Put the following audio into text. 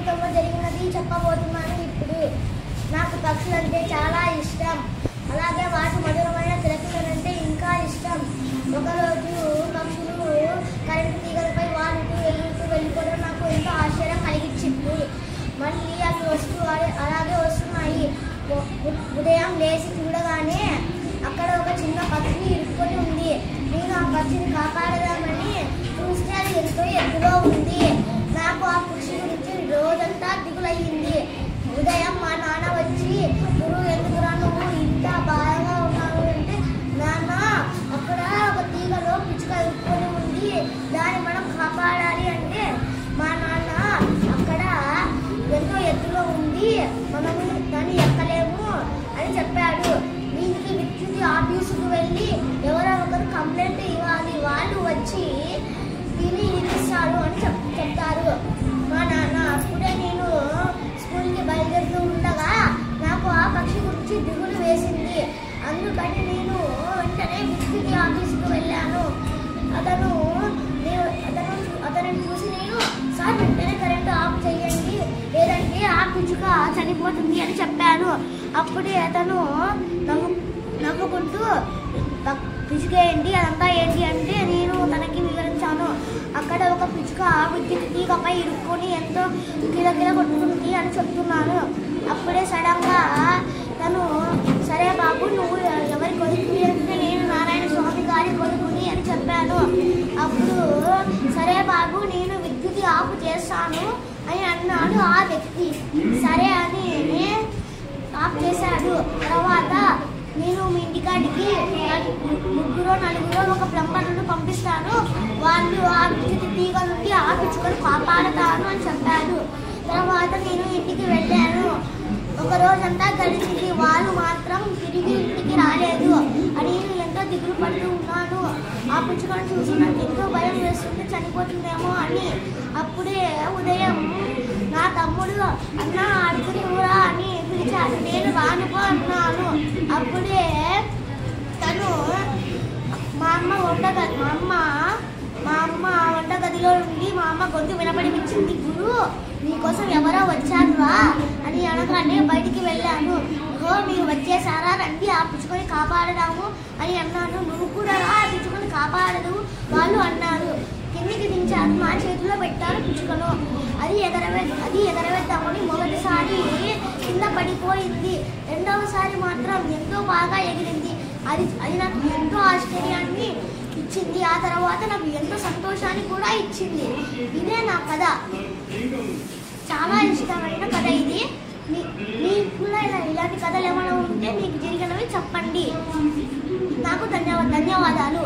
జీవితంలో జరిగినది చెప్పబోతున్నాను ఇప్పుడు. నాకు పక్షులంటే చాలా ఇష్టం. అలాగే వాటి మధురమైన కిలకిలలంటే ఇంకా ఇష్టం. ఒకరోజు పక్షులు కరెంటు తీగలపై వాలుతూ ఎగురుతూ వెళ్ళిపోవడం నాకు ఎంతో ఆశ్చర్యం కలిగించింది. మళ్ళీ అవి అలాగే వస్తున్నాయి. ఉదయం లేచి చూడగానే అక్కడ ఒక చిన్న పక్షి ఇరుక్కొని ఉంది. నేను ఆ పక్షిని కాపాడదామని చూస్తే అది ఎంతో ఎత్తులో ఉంది. నాకు ఆ పక్షి గురించి రోజంతా దిగులయ్యింది. ఉదయం మా నాన్న వచ్చి, "గురువు, ఎందుకురా నువ్వు ఇంత బాగా ఉన్నావు?" అంటే, "నాన్న, అక్కడ ఒక తీగలో పిచ్చుక ఇరుక్కొని ఉంది, దాన్ని మనం కాపాడాలి." అంటే మా నాన్న, "అక్కడ ఎంతో ఎత్తులో ఉంది, మనము దాన్ని ఎక్కలేము" అని చెప్పాడు. దీనికి విద్యుత్ ఆఫీసుకు వెళ్ళి ఎవరో ఒకరు కంప్లైంట్ ఇవ్వాలి, వాళ్ళు వచ్చి దీన్ని ఇరికిస్తారు అని చెప్తారు మా నాన్న. అప్పుడే నేను స్కూల్కి బయలుదేరుతూ ఉండగా నాకు ఆ పక్షి గురించి దిగులు వేసింది. అందుకని నేను వెంటనే విద్యుత్ ఆఫీసుకు వెళ్ళాను. అతనిని చూసి నేను, "సార్, వెంటనే కరెంటు ఆఫ్ చేయండి, లేదంటే ఆ పిచ్చుక చనిపోతుంది" అని చెప్పాను. అప్పుడే అతను నవ్వుకుంటూ, "పిచ్చుకేంటి, అదంతా ఏంటి" అంటే నేను తనకి వివరించాను. అక్కడ ఒక పిచ్చుక విద్యుత్ తీగపై ఇరుక్కొని ఎంతో కిలకిల కొట్టుకుంది అని చెప్తున్నాను. అప్పుడే సడన్గా తను, "సరే బాబు, నువ్వు ఎవరి కొడుకుని" అంటే నేను నారాయణ స్వామి గారి కొడుకుని అని చెప్పాను. అప్పుడు, "సరే బాబు, నేను విద్యుత్ ఆఫ్ చేస్తాను" అని అన్నాడు ఆ వ్యక్తి. సరే అని ఆఫ్ చేశాడు. తర్వాత, "నేను మీ ఇంటికాడికి 3-4 ఒక ప్లంబర్లను పంపిస్తాను, వాళ్ళు ఆ విద్యుత్ తీగ నుండి ఆ పిచ్చుకను కాపాడతాను" అని చెప్పాడు. తర్వాత నేను ఇంటికి వెళ్ళాను. ఒక రోజంతా గడిచింది. వాళ్ళు మాత్రం తిరిగి ఇంటికి రాలేదు. అని నేను ఎంతో దిగులు పడుతూ ఉన్నాను. ఆ పిచ్చుకను చూసి నాకు ఎంతో భయం వేస్తుంది, చనిపోతుందేమో అని. అప్పుడే ఉదయం నా తమ్ముడు, "అన్న, అడుగుని ఊరా" అని పిలిచాడు. నేను రానుకో అన్నాను. అప్పుడే తను మా అమ్మ వంటగదిలో నుండి మా అమ్మ గొంతు వినపడిపించింది. "గురు, నీకోసం ఎవరో వచ్చారురా" అని అనగానే బయటికి వెళ్ళాను. "ఓ, మీరు వచ్చేసారా, రండి, ఆ పిచ్చుకొని కాపాడదాము" అని అన్నాను. "నువ్వు కూడా రా, ఆ పిచ్చుకొని కాపాడదు" వాళ్ళు అన్నారు. కిందికి దించారు. నా చేతిలో పెట్టారు పిచ్చుకను. అది ఎగరవేద్దామని మొదటిసారి కింద పడిపోయింది. రెండవసారి మాత్రం ఎంతో బాగా ఎగిరింది. అది నాకు ఎంతో ఆశ్చర్యాన్ని ఇచ్చింది. ఆ తర్వాత నాకు ఎంతో సంతోషాన్ని కూడా ఇచ్చింది. ఇదే నా కథ. చాలా ఇష్టమైన కథ ఇది. మీకు కూడా ఇలాంటి కథలు ఏమైనా ఉంటే మీకు జరిగినవి చెప్పండి. నాకు ధన్యవాదాలు.